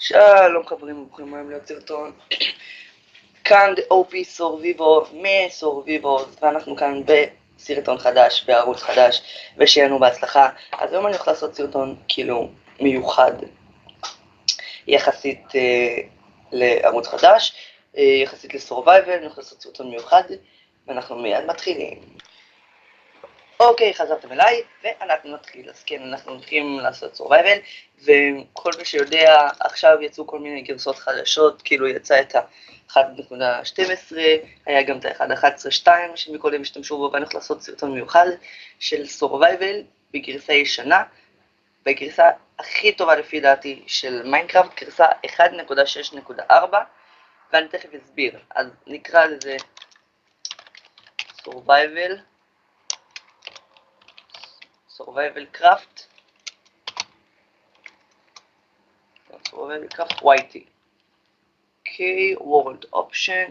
שלום חברים, ברוכים היום להיות סרטון. כאן OP סורביבו מסורביבו, ואנחנו כאן בסרטון חדש, בערוץ חדש, ושיהיה לנו בהצלחה. אז היום אני הולך לעשות סרטון כאילו מיוחד יחסית לערוץ חדש, יחסית לסורווייבל. אני הולך לעשות סרטון מיוחד, ואנחנו מיד מתחילים. אוקיי, חזרתם אליי, ואנחנו נתחיל. אז כן, אנחנו הולכים לעשות סורווייבל, וכל מי שיודע, עכשיו יצאו כל מיני גרסות חדשות, כאילו יצא את ה-1.12, היה גם את ה-1.11.2 שמקודם השתמשו בו, ואני הולך לעשות סרטון מיוחד של סורווייבל בגרסה ישנה, בגרסה הכי טובה לפי דעתי של מיינקראפט, גרסה 1.6.4, ואני תכף אסביר. אז נקרא לזה סורווייבל. Survival Craft YT. אוקיי, World Option,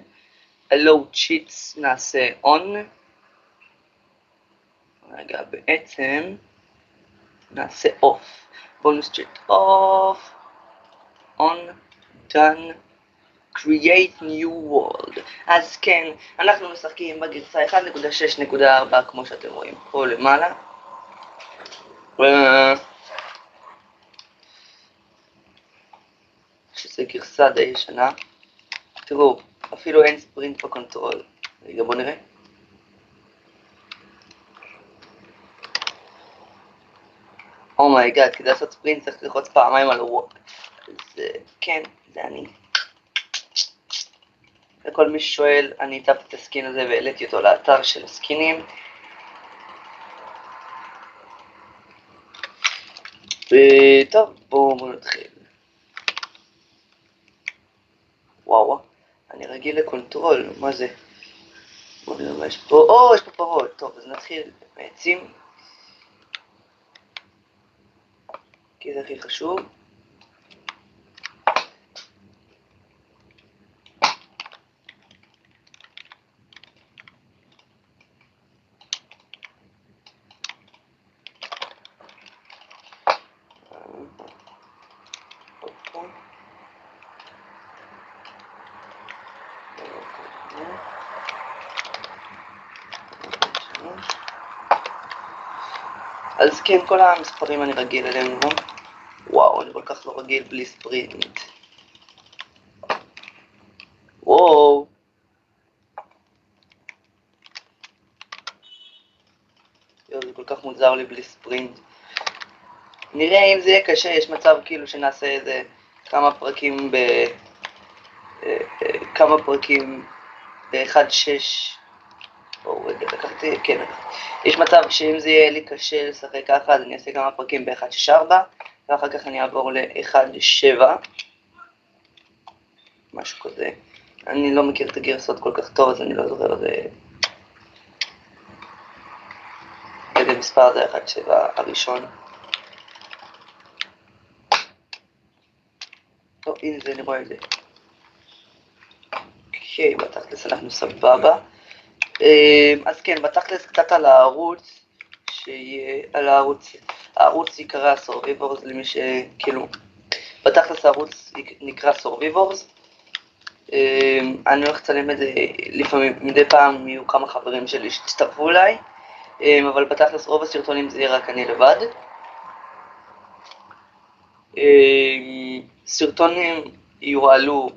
Allow Cheats נעשה On. רגע, בעצם נעשה Off. Bonus Cheat Off. On. Done. Create New World. אז כן, אנחנו משחקים בגרסה 1.6.4 כמו שאתם רואים פה למעלה. שזה גרסה די ישנה. תראו, אפילו אין ספרינט בקונטרול. רגע, בוא נראה. אומייגאד, כדי לעשות ספרינט צריך ללחוץ פעמיים על הוואט. אז כן, זה אני. לכל מי ששואל, אני הצבתי את הסקין הזה והעליתי אותו לאתר של הסקינים. טוב, בואו נתחיל. וואו, אני רגיל לקונטרול, מה זה? בואו נראה מה יש פה. יש פה פרות. טוב, אז נתחיל בעצים, כי זה הכי חשוב. אז כן, כל המספרים אני רגיל אליהם, לא? וואו, אני כל כך לא רגיל בלי ספרינט. וואו. זה כל כך מוזר לי בלי ספרינט. נראה אם זה יהיה קשה, יש מצב כאילו שנעשה איזה כמה פרקים ב-1.6. בואו רגע, לקחתי, כן. יש מצב שאם זה יהיה לי קשה לשחק ככה, אז אני אעשה כמה פרקים ב-1.6.4, ואחר כך אני אעבור ל-1.7. משהו כזה. אני לא מכיר את הגרסות כל כך טוב, אז אני לא זוכר איזה מספר זה 1.7 הראשון. טוב, הנה זה, אני רואה את זה. אוקיי, בתכלס אנחנו סבבה. אז כן, בתכלס קצת על הערוץ, שיהיה על הערוץ יקרא סורביבורס, למי שכאילו, בתכלס הערוץ נקרא סורביבורס. אני הולך לצלם את זה לפעמים, מדי פעם יהיו כמה חברים שלי שתצטרפו אליי, אבל בתכלס רוב הסרטונים זה יהיה רק אני לבד. סרטונים יועלו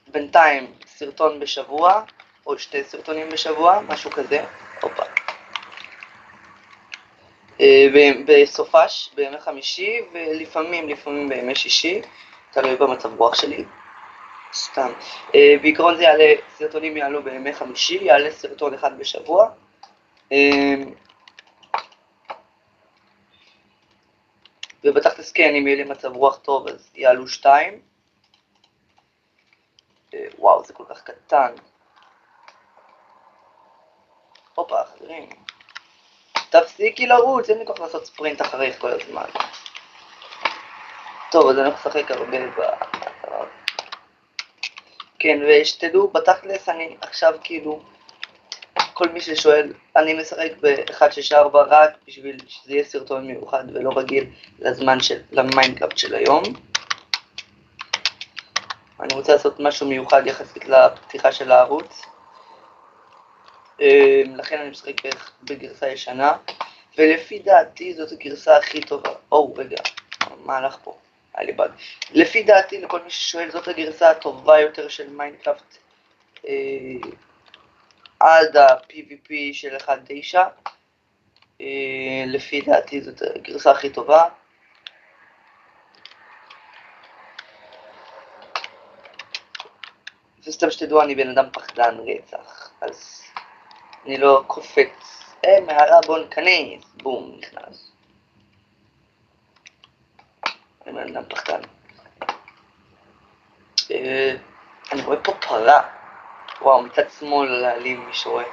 בינתיים סרטון בשבוע, או 2 סרטונים בשבוע, משהו כזה. בסופש, בימי חמישי, ולפעמים בימי שישי, תלוי במצב רוח שלי. סתם. בעיקרון זה יעלה, סרטונים יעלו בימי חמישי, יעלה סרטון אחד בשבוע. ובתכלס כן, אם יהיה לי מצב רוח טוב, אז יעלו 2. וואו, זה כל כך קטן. חברים. תפסיקי לרוץ, אין לי כל כך לעשות ספרינט אחריך כל הזמן. טוב, אז אני הולך לשחק הרבה כן, ושתדעו, בתכלס אני עכשיו כאילו, כל מי ששואל, אני משחק ב-1.6.4 רק בשביל שזה יהיה סרטון מיוחד ולא רגיל לזמן למיינקראפט של היום. אני רוצה לעשות משהו מיוחד יחסית לפתיחה של הערוץ. לכן אני משחק בגרסה ישנה, ולפי דעתי זאת הגרסה הכי טובה. רגע, מה הלך פה? היה לי באג. לפי דעתי, לכל מי ששואל, זאת הגרסה הטובה יותר של מיינקראפט עד ה-PvP של 1.9. לפי דעתי זאת הגרסה הכי טובה. וסתם שתדעו, אני בן אדם פחדן רצח, אז אני לא קופץ. מערה בוא נכנס, בום, נכנס. אני בן אדם פחדן. אני רואה פה פרה. וואו, מצד שמאל להעלים מי שרואה.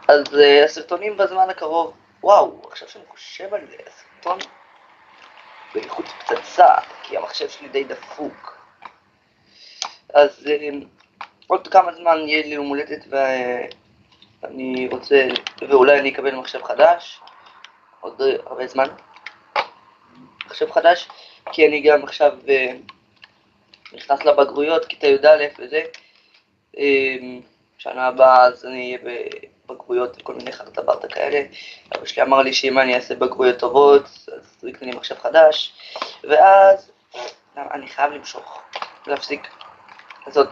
אז הסרטונים בזמן הקרוב, וואו, עכשיו שאני חושב על זה, הסרטון באיכות פצצה, כי המחשב שלי די דפוק. אז עוד כמה זמן יהיה לי יום הולדת ואני רוצה, ואולי אני אקבל מחשב חדש, עוד הרבה זמן, מחשב חדש, כי אני גם עכשיו נכנס לבגרויות, כיתה י"א וזה, שנה הבאה אז אני אהיה בבגרויות וכל מיני חרטה ברטה כאלה. אבא שלי אמר לי שאם אני אעשה בגרויות טובות, אז הוא יקנה לי מחשב חדש, ואז אני חייב למשוך, להפסיק לעשות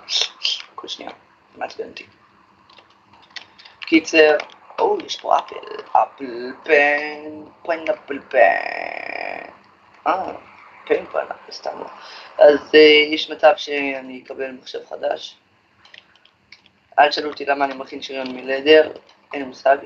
כל שנייה, מעצבן אותי. קיצר, יש פה אפל פן, אפל פן. פן, סתם לא. אז יש מצב שאני אקבל מחשב חדש. אל תשאלו אותי למה אני מכין שריון מלדר, אין לי מושג.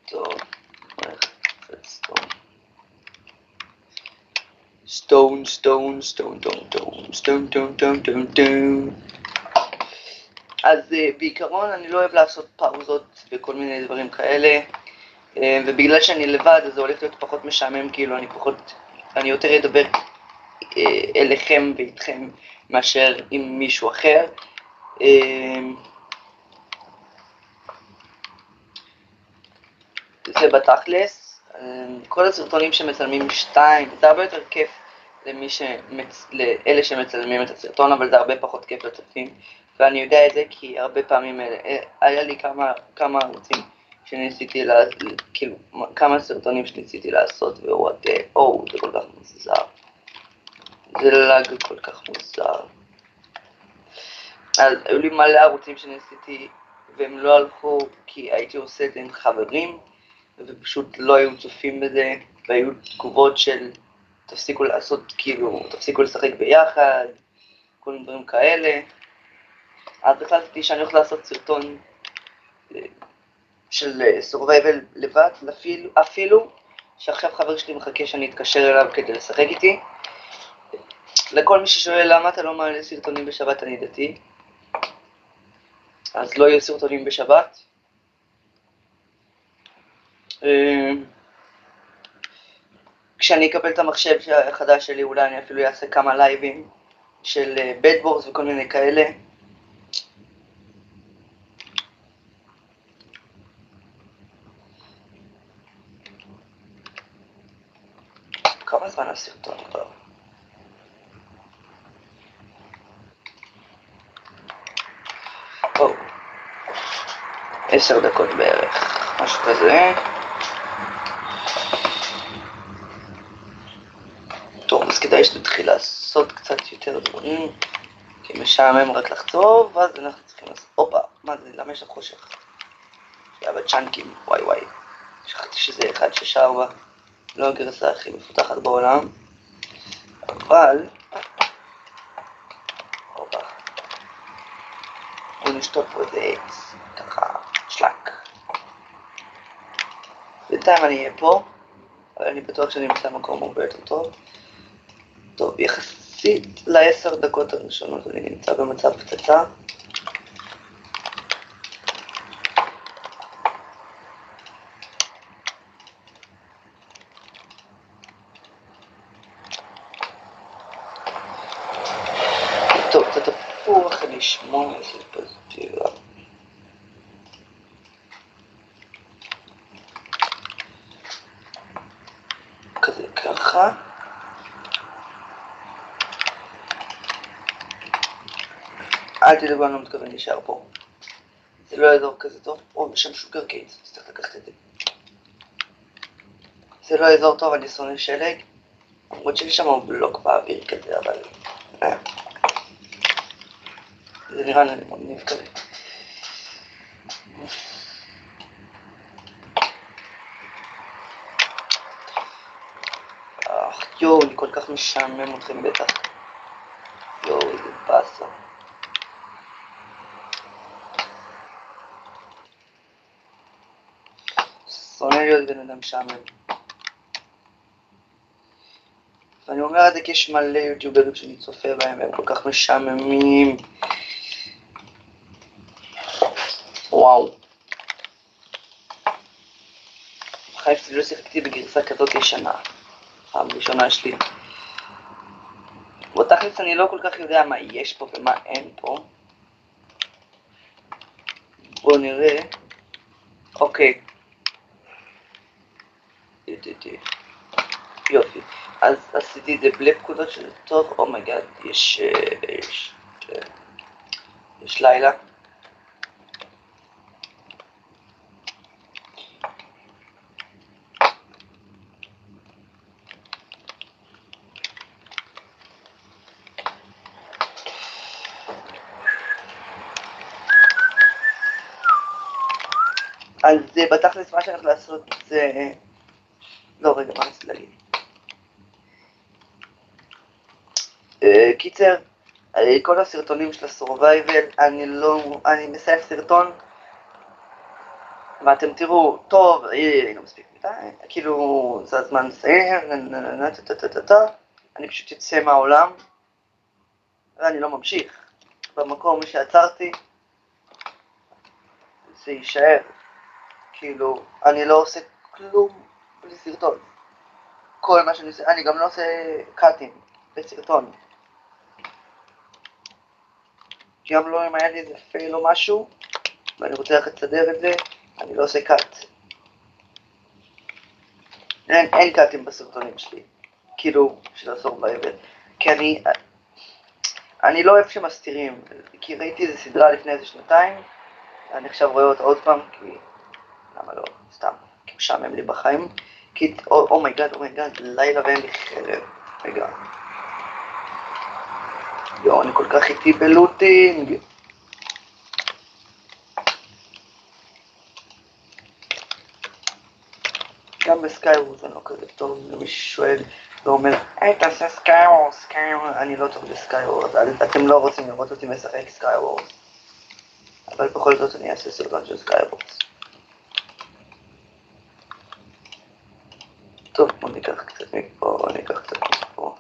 טוב, סטון. אז בעיקרון אני לא אוהב לעשות פאוזות וכל מיני דברים כאלה, ובגלל שאני לבד אז זה הולך להיות פחות משעמם, כאילו אני יותר אדבר אליכם ואיתכם מאשר עם מישהו אחר. זה בתכלס, כל הסרטונים שמצלמים 2, זה הרבה יותר כיף לאלה שמצלמים את הסרטון, אבל זה הרבה פחות כיף לצופים, ואני יודע את זה כי הרבה פעמים היה לי כמה ערוצים שניסיתי, כאילו כמה סרטונים שניסיתי לעשות, זה כל כך מוזר, זה לאג כל כך מוזר. אז היו לי מלא ערוצים שניסיתי והם לא הלכו כי הייתי עושה את זה עם חברים ופשוט לא היו צופים בזה, והיו תגובות של תפסיקו לעשות, כאילו, תפסיקו לשחק ביחד, כל מיני דברים כאלה. אז החלטתי שאני הולך לעשות סרטון של survival לבד, אפילו שעכשיו חבר שלי מחכה שאני אתקשר אליו כדי לשחק איתי. לכל מי ששואל למה אתה לא מעלה סרטונים בשבת, אני דתי, אז לא יהיו סרטונים בשבת. כשאני אקבל את המחשב החדש שלי, אולי אני אפילו אעשה כמה לייבים של בדבורס וכל מיני כאלה. כמה זמן הסרטון כבר? או, 10 דקות בערך, משהו כזה. טוב, אז כדאי שתתחיל לעשות קצת יותר דברים, כי משעמם רק לחצוב, ואז אנחנו צריכים לעשות, אופה, מה זה, למה יש לך חושך? היה בצ'אנקים, וואי, שכחתי שזה 1.6.4, לא הגרסה הכי מפותחת בעולם, אבל, אופה, בואו נשתות פה איזה עץ, ככה, שלק. בינתיים אני אהיה פה, אבל אני בטוח שאני אמצא מקום הרבה יותר טוב. טוב, יחסית ל10 דקות הראשונות אני נמצא במצב פצצה. טוב, הפוך, אני 18 פזירה. כזה ככה. אל תדאגו, אני לא מתכוון להישאר פה. זה לא אזור כזה טוב. או, בשם שוגר קיינס, אז צריך לקחת את זה. זה לא אזור טוב, אני שונא שלג. למרות שיש שם בלוק באוויר כזה, אבל... זה נראה לי מגניב כזה. יואו, אני כל כך משעמם אתכם בטח. יואו, איזה באסה. שונא להיות בן אדם משעמם. ואני אומר את זה כי יש מלא יוטיוברים שאני צופה בהם, הם כל כך משעממים. וואו. חייב שלא שיחקתי בגרסה כזאת ישנה. פעם ראשונה שלי. בתכלס אני לא כל כך יודע מה יש פה ומה אין פה. בואו נראה. אוקיי. יופי. אז עשיתי את זה בלי פקודות של טוב. אומייגאד, יש לילה. אז בתכלס מה שאני הולך לעשות זה... לא, רגע, מה רציתי להגיד? קיצר, כל הסרטונים של הסורווייבל, אני מסיים סרטון, ואתם תראו, טוב, לא מספיק מדי, כאילו, זה הזמן לסיים, אני פשוט יוצא מהעולם, ואני לא ממשיך. במקום שעצרתי, זה יישאר. כאילו, אני לא עושה כלום בלי סרטון. כל מה שאני עושה, אני גם לא עושה קאטים בסרטון. גם לא אם היה לי איזה פייל או משהו, ואני רוצה רק לסדר את זה, אני לא עושה קאט. אין קאטים בסרטונים שלי, כאילו, של הסורווייבל. כי אני לא אוהב שמסתירים, כי ראיתי איזה סדרה לפני איזה שנתיים, אני עכשיו רואה אותה עוד פעם, כי... למה לא? סתם, כי משעמם לי בחיים. כי... אומייגאד, לילה ואין לי חרב. רגע. יואו, אני כל כך איטי בלוטינג. גם בסקייוורס אני לא כזה טוב, למי ששואל ואומר, היי תעשה סקייוורס, אני לא טוב בסקייוורס, אתם לא רוצים לראות אותי משחק סקייוורס, אבל בכל זאת אני אעשה סרטון של סקייוורס. טוב, בוא ניקח קצת מפה, ניקח קצת מפה.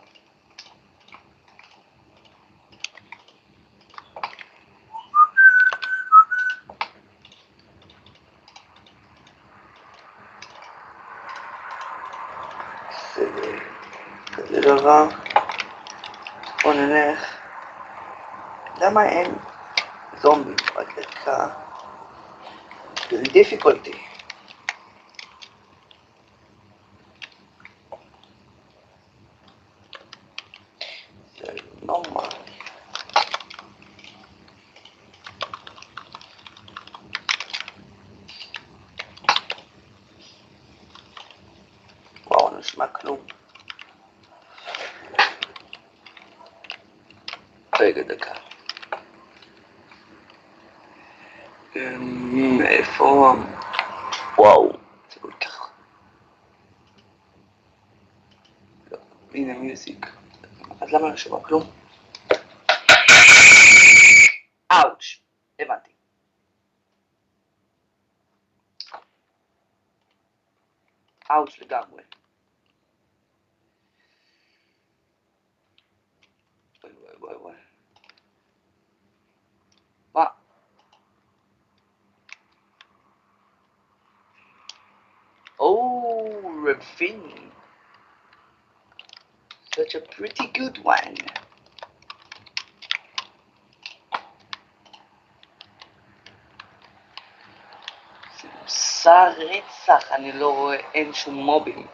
כזה דבר. בוא נלך. למה אין זומבים בדקה? זה דיפיקולטי. זה לא מה. וואו, נשמע כלום. רגע, דקה. איפה? וואו, זה כל כך... הנה מיוזיק. אז למה לא שומע כלום? אאוץ', הבנתי. אאוץ' לגמרי. וואי. מה? Oh, Ravine. Such a pretty good one. עושה רצח, אני לא רואה, אין שום מובים.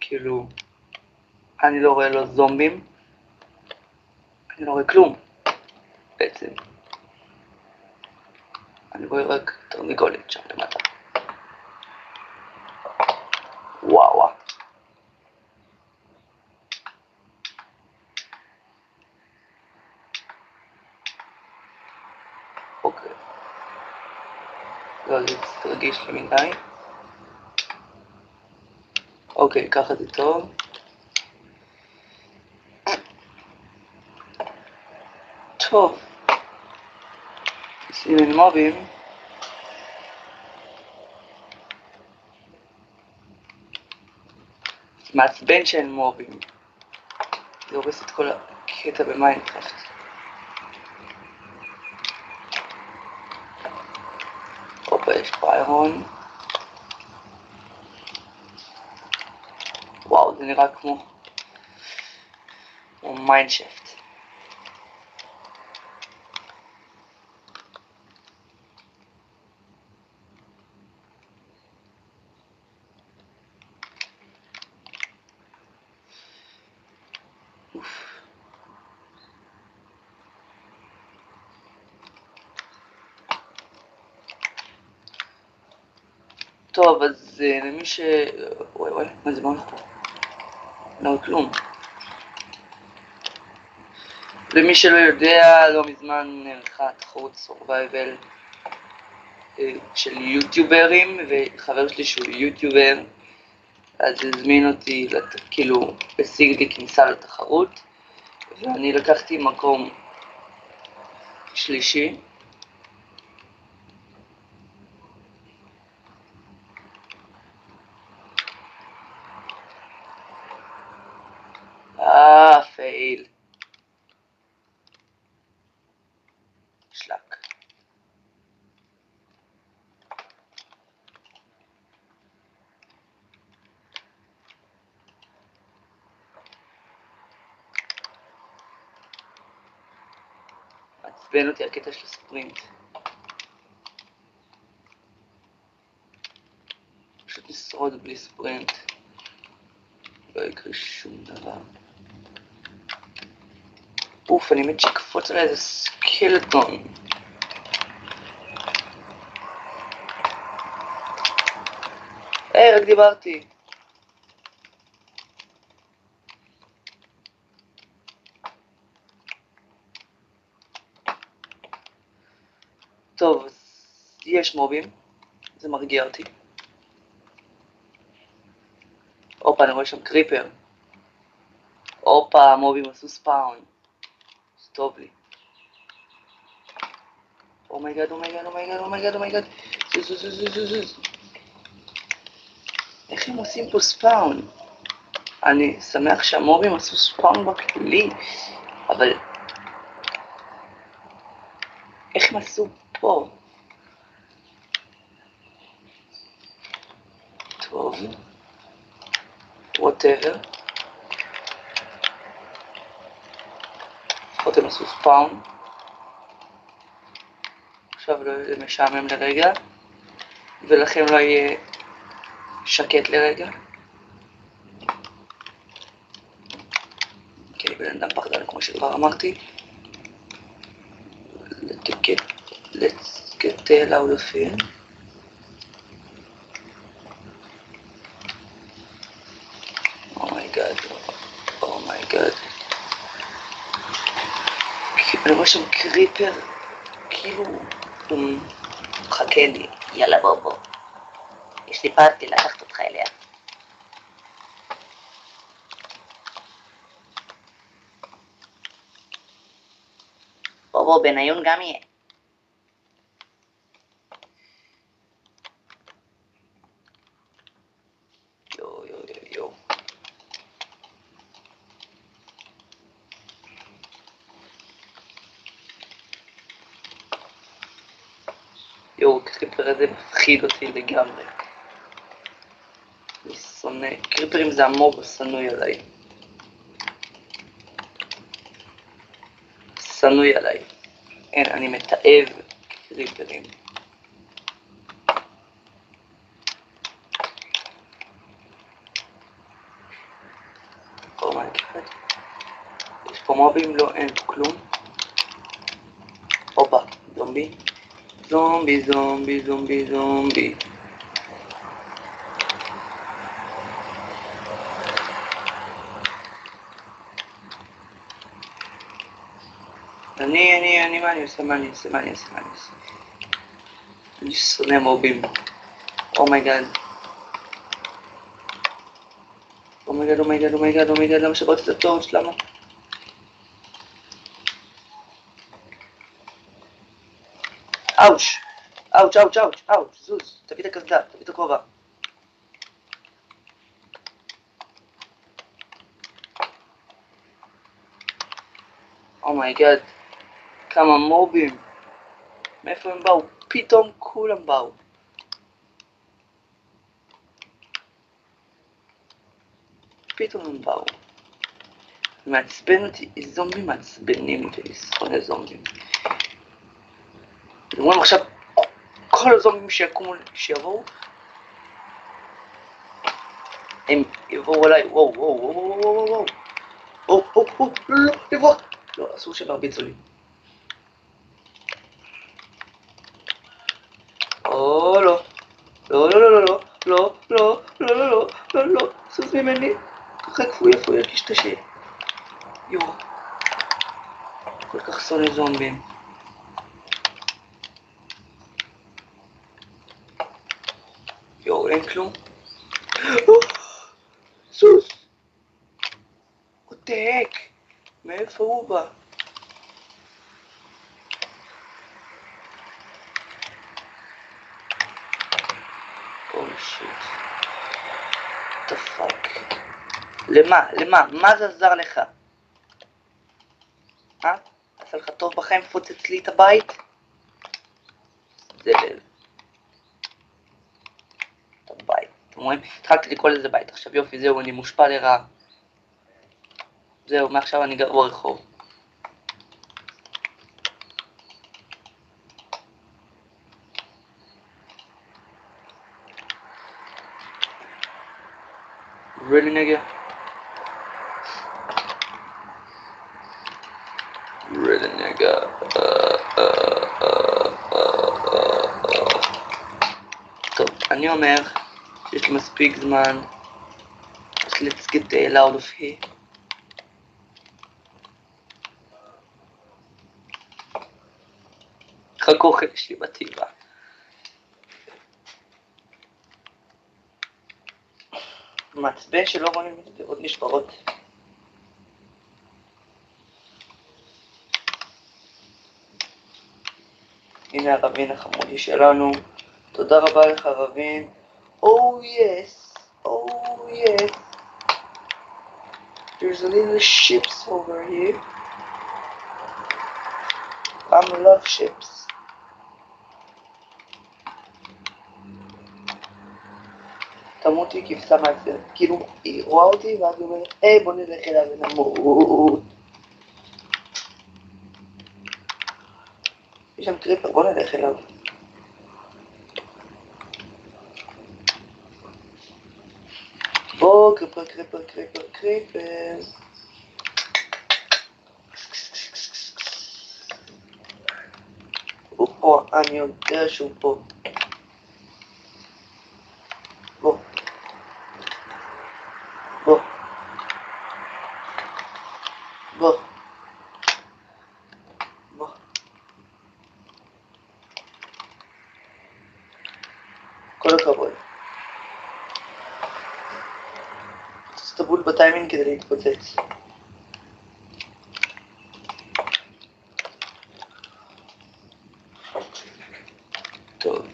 כאילו, אני לא רואה לא זומבים, אני לא רואה כלום, בעצם. אני רואה רק תרנגולת שם למטה. וואו. אוקיי. לא, זה תרגיש לי מדי. אוקיי, ככה זה טוב. טוב. נשים מובים. מעצבן שאין מובים. זה הורס את כל הקטע במיינקראפט. הופה, יש פיירון. וואו, זה נראה כמו מיינשפט. טוב, אז למי ש... וואי, מה זה, מה אנחנו פה? לא, כלום. למי שלא יודע, לא מזמן נערכה תחרות סורווייבל של יוטיוברים, וחבר שלי שהוא יוטיובר, אז הזמין אותי, כאילו, השיג לי כניסה לתחרות, ואני לקחתי מקום שלישי. פייל. שלק. מעצבן אותי הקטע של הספרינט. פשוט נשרוד בלי ספרינט. לא יקרה שום דבר. אוף, אני מת שיקפוץ עליי איזה סקלטון. היי, רק דיברתי. טוב, יש מובים. זה מרגיע אותי. הופה, אני רואה שם קריפר. הופה, המובים עשו ספאון. זה טוב לי. אומייגד, אומייגד, אומייגד, אומייגד, אומייגד. זוז. איך הם עושים פה ספאון? אני שמח שהמובים עשו ספאון בכלי, אבל... איך הם עשו פה? טוב. whatever. לפחות הם עשו ספאון. עכשיו לא יהיה משעמם לרגע, ולכם לא יהיה שקט לרגע. כי אני בן אדם פחדן כמו שכבר אמרתי. Let's get the hell out of here. Oh my god. אני רואה שם קריפר, כאילו, הוא מחכה לי. יאללה בוא. יש לי פארטי לקחת אותך אליה. בוא, בניון גם יהיה. יו. קריפר הזה מפחיד אותי לגמרי. אני שונא, קריפרים זה המוב השנוי עליי. שנוי עליי. אין, אני מתעב קריפרים. מובים? לא, אין פה כלום. הופה, זומבי. זומבי, זומבי, זומבי, זומבי. מה אני עושה? אני שונא מובים. אומייגאד. אומייגאד, למה שברת את הטורץ'? למה? אאוץ', זוז, תביא את הקסדה, תביא את הכובע. אומייגאד, כמה מובים. מאיפה הם באו? פתאום כולם באו. מעצבן אותי, זומבים מעצבנים אותי, שונא זומבים. אומרים עכשיו, כל הזומבים שיבואו, הם יבואו אליי, וואו, לא, לברוח. לא, אסור שנרביצו לי. לא, סוס ממני. תרחק, איפה ירגיש את השם. יואו. כל כך שונא זומבים. יואו, אין כלום. סוס. עותק. מאיפה הוא בא? שיט. what the fuck? למה? מה זה עזר לך? עשה לך טוב בחיים פוצץ לי את הבית? זבל. את הבית. אתם רואים? התחלתי לקרוא לזה בית. עכשיו יופי, זהו, אני מושפע לרעה. זהו, מעכשיו אני גר ברחוב. Really, nigga? Really, nigga? טוב, אני אומר שיש לי מספיק זמן. אז let's get the hell out of here. רק אוכל יש לי בטבע. מעצבן שלא רואים עוד נשברות. הנה הרבין החמודי שלנו. תודה רבה לך רבין. Oh yes. There's a little ships over here. I love ships. תמותי כבשה מעצבנת, כאילו היא רואה אותי ואז היא אומרת, היי בוא נלך אליו ונמות. יש שם קריפר, בוא נלך אליו. בוא קריפר. הוא פה, אני יודע שהוא פה. בוא. כל הכבוד. תעשה את הבול בטיימינג כדי להתפוצץ. טוב.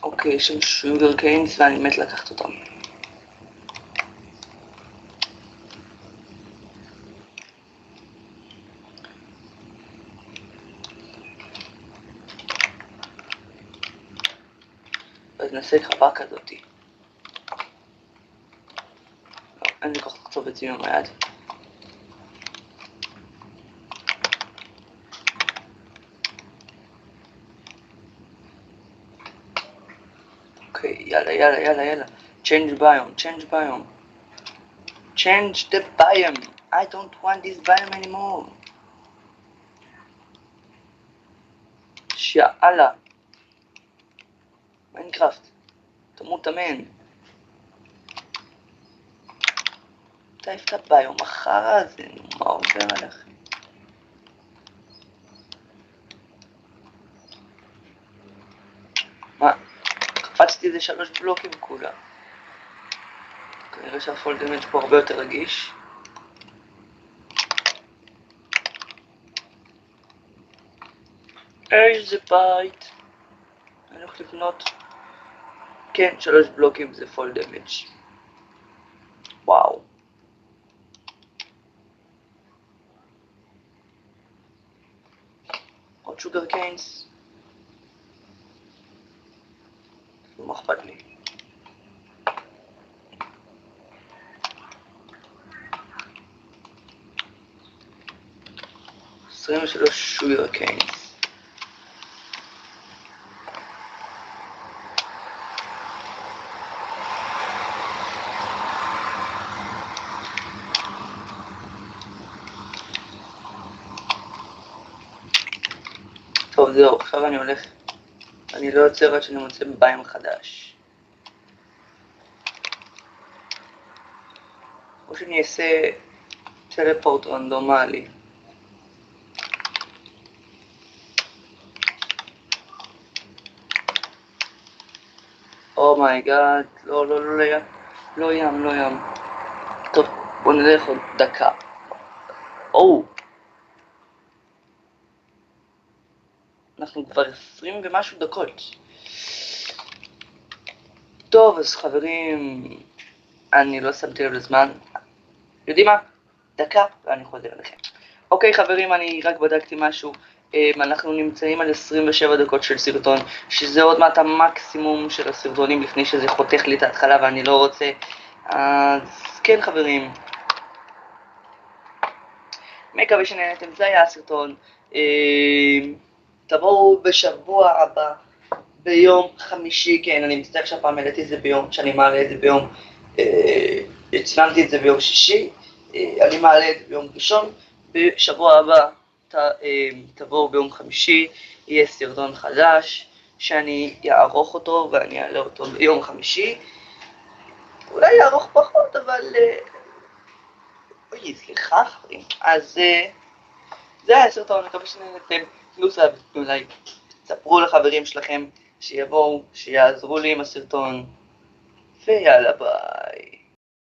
אוקיי, יש שם שוגר קיינס ואני מת לקחת אותם. אז נעשה חווה כזאתי. לא, אין לי כוח לחצוב את זה עם היד. אוקיי, יאללה. Change the biome. Change the biome. I don't want this biome anymore. שאלה. מיינקראפט. תמות אמן. תעיף את הביום אחר הזה, מה עובר עליכם? מה? קפצתי איזה 3 בלוקים כולה. כנראה שהפול דמג' פה הרבה יותר רגיש. איזה בית. אני הולך לבנות. כן, 3 בלוקים זה פול דמג'. וואו. עוד שוגר קיינס. לא אכפת לי. 23 שוגר קיינס. טוב, זהו, עכשיו אני הולך. אני לא יוצא עד שאני מוצא ביום חדש. או שאני אעשה טלפורט רנדומלי. אומייגאד, לא ים. לא ים. טוב, בוא נלך עוד דקה. אנחנו כבר 20 ומשהו דקות. טוב, אז חברים, אני לא שמתי לב לזמן. יודעים מה? דקה, ואני חוזר אליכם. אוקיי חברים, אני רק בדקתי משהו. אנחנו נמצאים על 27 דקות של סרטון, שזה עוד מעט המקסימום של הסרטונים לפני שזה חותך לי את ההתחלה ואני לא רוצה. אז כן חברים, מקווה שנהנתם, זה היה הסרטון. תבואו בשבוע הבא ביום חמישי. כן, אני מצטער שהפעם העליתי את זה ביום, שאני מעלה את זה ביום, הצלמתי את זה ביום שישי, אני מעלה את זה ביום ראשון. בשבוע הבא תבואו ביום חמישי, יהיה סרטון חדש שאני אערוך אותו ואני אעלה אותו ביום חמישי. אולי יערוך פחות, אבל סליחה חברים. אז זה היה הסרטון, אני מקווה שנהנתם. תנו סאב, תנו לייק, תספרו לחברים שלכם שיבואו, שיעזרו לי עם הסרטון, ויאללה ביי.